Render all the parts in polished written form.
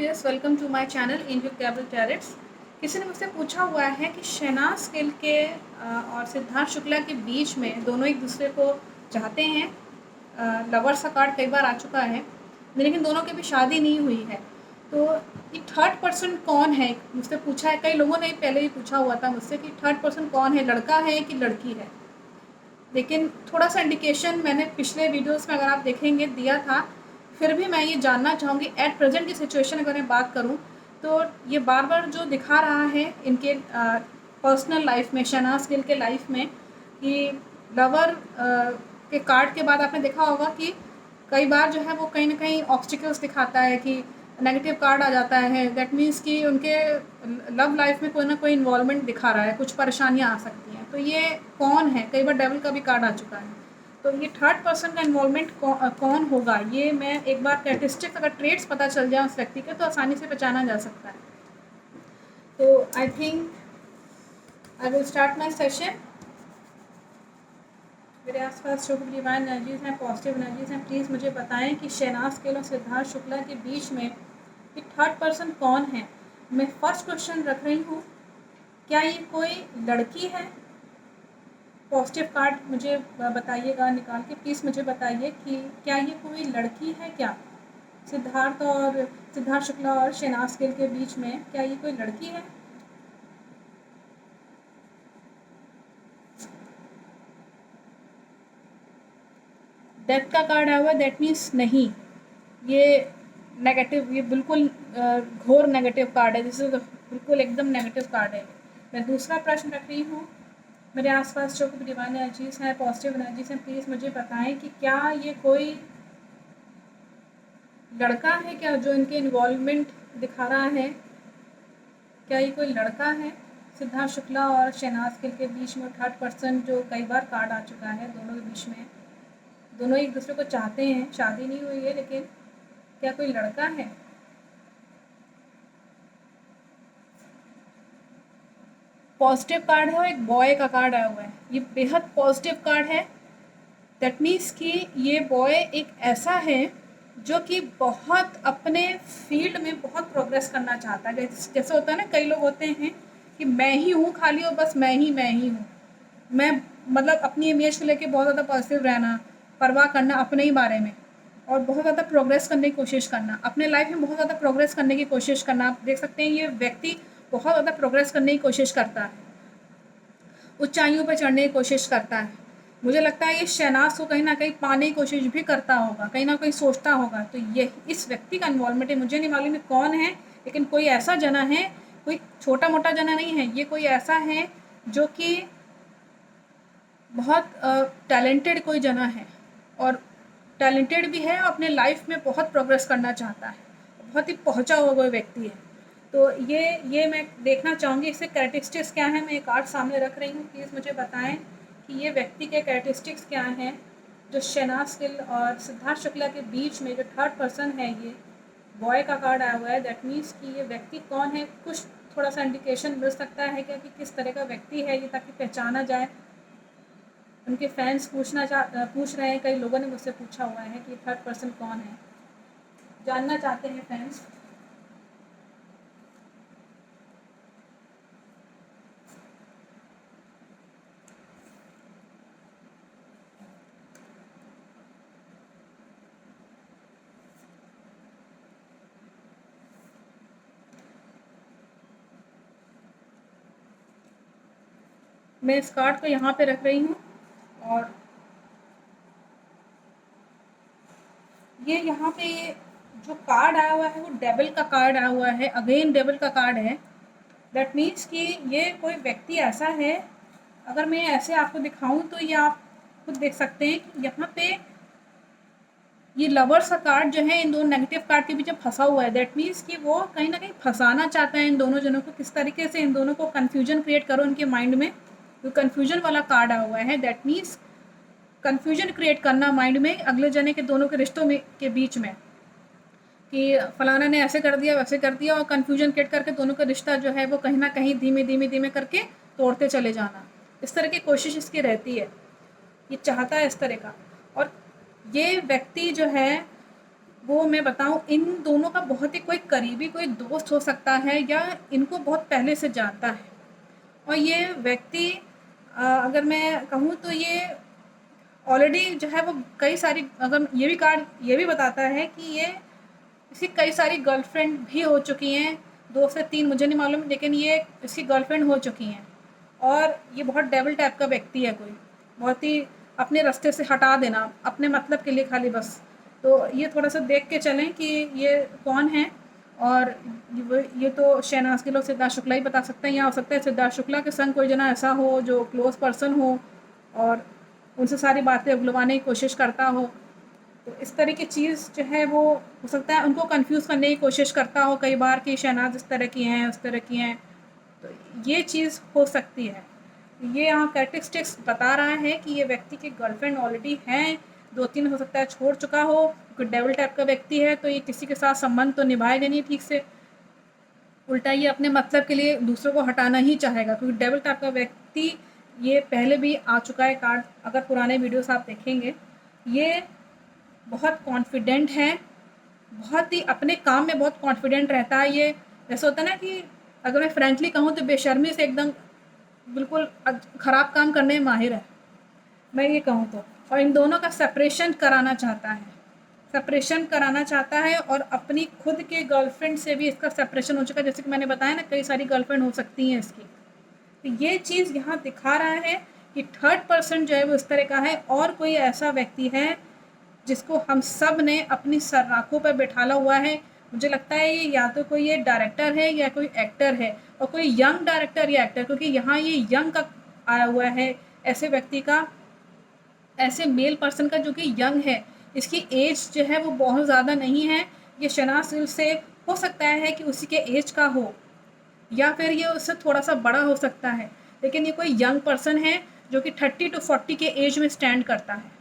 Angels, welcome to my channel Angel Cabal Tarots. किसी ने मुझसे पूछा हुआ है कि शहनाज गिल के और सिद्धार्थ शुक्ला के बीच में दोनों एक दूसरे को चाहते हैं। लवर्स का कार्ड कई बार आ चुका है, लेकिन दोनों की भी शादी नहीं हुई है। तो ये थर्ड पर्सन कौन है, मुझसे पूछा है। कई लोगों ने पहले ही पूछा हुआ था मुझसे कि थर्ड पर्सन कौन है, लड़का है कि लड़की है। लेकिन थोड़ा सा इंडिकेशन मैंने पिछले वीडियोस में अगर आप देखेंगे दिया था। फिर भी मैं ये जानना चाहूँगी एट प्रेजेंट की सिचुएशन अगर मैं बात करूँ तो ये बार बार जो दिखा रहा है इनके पर्सनल लाइफ में, शहनाज गिल के लाइफ में, कि लवर के कार्ड के बाद आपने देखा होगा कि कई बार जो है वो कहीं ना कहीं ऑब्स्टिकल्स दिखाता है कि नेगेटिव कार्ड आ जाता है। दैट मीन्स कि उनके लव लाइफ में कोई ना कोई इन्वॉल्वमेंट दिखा रहा है, कुछ परेशानियां आ सकती हैं। तो ये कौन है, कई बार डेविल का भी कार्ड आ चुका है। तो ये थर्ड पर्सन का इन्वॉल्वमेंट कौन होगा, ये मैं एक बार कैरेक्टरिस्टिक्स अगर ट्रेड्स पता चल जाए उस व्यक्ति के तो आसानी से पहचाना जा सकता है। तो I think I will start my session. मेरे आसपास जो भी डिवाइन एनर्जीज हैं, पॉजिटिव एनर्जीज हैं, प्लीज़ मुझे बताएं कि शहनाज गिल और सिद्धार्थ शुक्ला के बीच में ये थर्ड पर्सन कौन है। मैं फर्स्ट क्वेश्चन रख रही हूँ, क्या ये कोई लड़की है? पॉजिटिव कार्ड मुझे बताइएगा निकाल के, प्लीज़ मुझे बताइए कि क्या ये कोई लड़की है क्या? सिद्धार्थ शुक्ला और शहनाज गिल के बीच में क्या ये कोई लड़की है? डेथ का कार्ड आया हुआ है, दैट मीन्स नहीं, ये नेगेटिव, ये बिल्कुल घोर नेगेटिव कार्ड है। दिस इज बिल्कुल एकदम नेगेटिव कार्ड है। मैं दूसरा प्रश्न रख रही हूँ, मेरे आसपास जो भी डिवाइन एनर्जीज हैं, पॉजिटिव एनर्जीज हैं, प्लीज़ मुझे बताएं कि क्या ये कोई लड़का है क्या जो इनके इन्वॉल्वमेंट दिखा रहा है? क्या ये कोई लड़का है? सिद्धार्थ शुक्ला और शहनाज गिल के बीच में थर्ड पर्सन जो कई बार कार्ड आ चुका है, दोनों के बीच में दोनों एक दूसरे को चाहते हैं, शादी नहीं हुई है, लेकिन क्या कोई लड़का है? पॉजिटिव कार्ड है और एक बॉय का कार्ड आया हुआ है। ये बेहद पॉजिटिव कार्ड है। दैट मीन्स कि ये बॉय एक ऐसा है जो कि बहुत अपने फील्ड में बहुत प्रोग्रेस करना चाहता है। जैसे होता है ना, कई लोग होते हैं कि मैं ही हूँ खाली और बस मैं ही हूँ। मैं मतलब अपनी इमेज को लेके बहुत ज़्यादा पॉजिटिव रहना, परवाह करना अपने ही बारे में, और बहुत ज़्यादा प्रोग्रेस करने की कोशिश करना, अपने लाइफ में बहुत ज़्यादा प्रोग्रेस करने की कोशिश करना। आप देख सकते हैं ये व्यक्ति बहुत ज़्यादा प्रोग्रेस करने की कोशिश करता है, ऊंचाइयों पर चढ़ने की कोशिश करता है। मुझे लगता है ये शहनाज को कहीं ना कहीं पाने की कोशिश भी करता होगा, कहीं ना कहीं सोचता होगा। तो ये इस व्यक्ति का इन्वॉल्वमेंट है। मुझे नहीं मालूम कौन है, लेकिन कोई ऐसा जना है, कोई छोटा मोटा जना नहीं है, ये कोई ऐसा है जो कि बहुत टैलेंटेड कोई जना है, और टैलेंटेड भी है, अपने लाइफ में बहुत प्रोग्रेस करना चाहता है, बहुत ही पहुंचा हुआ कोई व्यक्ति है। तो ये मैं देखना चाहूँगी इससे कैरेक्टरिस्टिक्स क्या है। मैं एक कार्ड सामने रख रही हूँ, प्लीज़ मुझे बताएं कि ये व्यक्ति के कैरेक्टरिस्टिक्स क्या हैं जो शहनाज गिल और सिद्धार्थ शुक्ला के बीच में जो थर्ड पर्सन है, ये बॉय का कार्ड आया हुआ है। दैट मीन्स कि ये व्यक्ति कौन है, कुछ थोड़ा सा इंडिकेशन मिल सकता है क्या कि किस तरह का व्यक्ति है ये, ताकि पहचाना जाए। उनके फैंस पूछ रहे हैं, कई लोगों ने मुझसे पूछा हुआ है कि थर्ड पर्सन कौन है, जानना चाहते हैं फैंस। मैं इस कार्ड को यहाँ पे रख रही हूँ, और ये यहाँ पे जो कार्ड आया हुआ है वो डेविल का कार्ड आया हुआ है। अगेन डेविल का कार्ड है। दैट मीन्स कि ये कोई व्यक्ति ऐसा है, अगर मैं ऐसे आपको दिखाऊं तो ये आप खुद देख सकते हैं कि यहाँ पे ये लवर्स का कार्ड जो है इन दोनों नेगेटिव कार्ड के बीच में फंसा हुआ है। दैट मीन्स कि वो कहीं ना कहीं फंसाना चाहता है इन दोनों जनों को, किस तरीके से इन दोनों को कन्फ्यूजन क्रिएट करो उनके माइंड में। तो कन्फ्यूजन वाला कार्ड आया हुआ है। दैट मीन्स कन्फ्यूजन क्रिएट करना माइंड में अगले जने के दोनों के रिश्तों में के बीच में, कि फलाना ने ऐसे कर दिया वैसे कर दिया, और कन्फ्यूजन क्रिएट करके दोनों का रिश्ता जो है वो कहीं ना कहीं धीमे धीमे धीमे करके तोड़ते चले जाना। इस तरह की कोशिश इसकी रहती है, ये चाहता है इस तरह का। और ये व्यक्ति जो है वो मैं बताऊँ, इन दोनों का बहुत ही कोई करीबी कोई दोस्त हो सकता है या इनको बहुत पहले से जानता है। और ये व्यक्ति अगर मैं कहूँ तो ये ऑलरेडी जो है वो कई सारी, अगर ये भी कार्ड ये भी बताता है कि ये इसकी कई सारी गर्लफ्रेंड भी हो चुकी हैं, 2 से 3 मुझे नहीं मालूम, लेकिन ये इसकी गर्लफ्रेंड हो चुकी हैं। और ये बहुत डेविल टाइप का व्यक्ति है कोई, बहुत ही अपने रास्ते से हटा देना, अपने मतलब के लिए खाली बस। तो ये थोड़ा-सा देख के चलें कि ये कौन है। और ये तो शहनाज़ गिल और सिद्धार्थ शुक्ला ही बता सकते हैं, या हो सकता है सिद्धार्थ शुक्ला के संग कोई जना ऐसा हो जो क्लोज़ पर्सन हो और उनसे सारी बातें उगलवाने की कोशिश करता हो। तो इस तरह की चीज़ जो है वो हो सकता है उनको कन्फ्यूज़ करने की कोशिश करता हो कई बार कि शहनाज़ इस तरह की हैं, उस तरह की हैं। तो ये चीज़ हो सकती है। ये यहाँ कैरेक्टरिस्टिक्स बता रहा है कि ये व्यक्ति की गर्लफ्रेंड ऑलरेडी हैं, 2-3 हो सकता है छोड़ चुका हो, कोई डेविल टाइप का व्यक्ति है, तो ये किसी के साथ संबंध तो निभाएगा नहीं ठीक से, उल्टा ये अपने मतलब के लिए दूसरों को हटाना ही चाहेगा, क्योंकि डेविल टाइप का व्यक्ति ये पहले भी आ चुका है कार्ड, अगर पुराने वीडियोस आप देखेंगे। ये बहुत कॉन्फिडेंट है, बहुत ही अपने काम में बहुत कॉन्फिडेंट रहता है। ये जैसे होता है ना कि अगर मैं फ्रेंकली कहूँ तो बेशर्मी से एकदम बिल्कुल ख़राब काम करने में माहिर है, मैं ये कहूँ तो। और इन दोनों का सेपरेशन कराना चाहता है, सेपरेशन कराना चाहता है, और अपनी खुद के गर्लफ्रेंड से भी इसका सेपरेशन हो चुका है। जैसे कि मैंने बताया ना, कई सारी गर्लफ्रेंड हो सकती हैं इसकी। तो ये चीज़ यहाँ दिखा रहा है कि थर्ड पर्सन जो है वो इस तरह का है, और कोई ऐसा व्यक्ति है जिसको हम सब ने अपनी सराखों पर बैठाला हुआ है। मुझे लगता है ये या तो कोई ये डायरेक्टर है या कोई एक्टर है, और कोई यंग डायरेक्टर या एक्टर, क्योंकि यहाँ ये यंग का आया हुआ है, ऐसे व्यक्ति का, ऐसे मेल पर्सन का जो कि यंग है। इसकी एज जो है वो बहुत ज़्यादा नहीं है। ये शहनाज़ गिल से हो सकता है कि उसी के एज का हो, या फिर ये उससे थोड़ा-सा बड़ा हो सकता है, लेकिन ये कोई यंग पर्सन है जो कि 30 टू 40 के एज में स्टैंड करता है।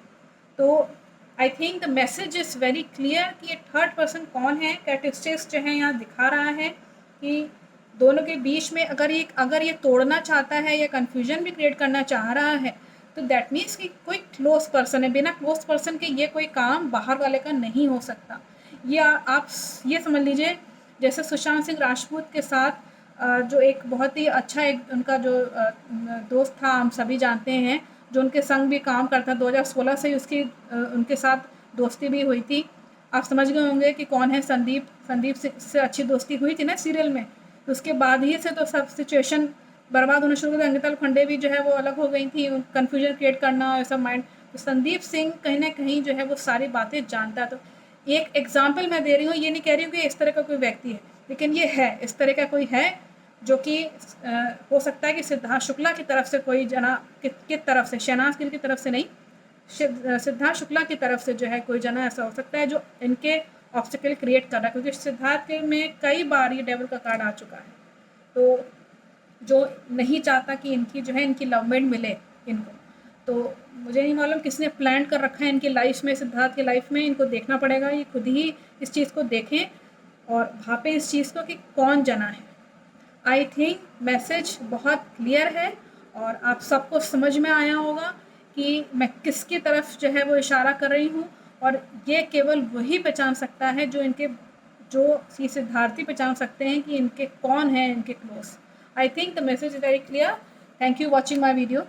तो I think the message is very clear कि ये थर्ड पर्सन कौन है। कैरेक्टरिस्टिक्स जो है यहाँ दिखा रहा है कि दोनों के बीच में अगर ये तोड़ना चाहता है या कन्फ्यूजन भी क्रिएट करना चाह रहा है, तो दैट मीन्स कि कोई क्लोज पर्सन है। बिना क्लोज पर्सन के ये कोई काम बाहर वाले का नहीं हो सकता। ये आप ये समझ लीजिए, जैसे सुशांत सिंह राजपूत के साथ जो एक बहुत ही अच्छा एक उनका जो दोस्त था, हम सभी जानते हैं, जो उनके संग भी काम करता, 2016 से ही उसकी उनके साथ दोस्ती भी हुई थी। आप समझ गए होंगे कि कौन है संदीप। संदीप से अच्छी दोस्ती हुई थी ना सीरियल में, तो उसके बाद ही से तो सब सिचुएशन बर्बाद होना शुरू हो गया। अंकिता लोखंडे भी जो है वो अलग हो गई थी, कन्फ्यूजन क्रिएट करना ऐसा माइंड। तो संदीप सिंह कहीं ना कहीं जो है वो सारी बातें जानता है। तो एक एग्जाम्पल मैं दे रही हूँ, ये नहीं कह रही हूँ कि इस तरह का कोई व्यक्ति है, लेकिन ये है, इस तरह का कोई है जो कि हो सकता है कि सिद्धार्थ शुक्ला की तरफ से कोई जना की तरफ से, शहनाज़ गिल की तरफ से नहीं, सिद्धार्थ शुक्ला की तरफ से जो है कोई जना ऐसा हो सकता है जो इनके ऑब्स्टिकल क्रिएट कर रहा है, क्योंकि सिद्धार्थ के में कई बार ये डेविल का कार्ड आ चुका है। तो जो नहीं चाहता कि इनकी जो है इनकी लवमेट मिले इनको, तो मुझे नहीं मालूम किसने प्लान कर रखा है इनकी लाइफ में, सिद्धार्थ की लाइफ में। इनको देखना पड़ेगा, ये खुद ही इस चीज़ को देखें और भापें इस चीज़ को कि कौन जना है। आई थिंक मैसेज बहुत क्लियर है और आप सबको समझ में आया होगा कि मैं किसकी तरफ जो है वो इशारा कर रही हूँ, और ये केवल वही पहचान सकता है जो ये सिद्धार्थी पहचान सकते हैं कि इनके कौन है इनके close. I think the message is very clear. Thank you watching my video.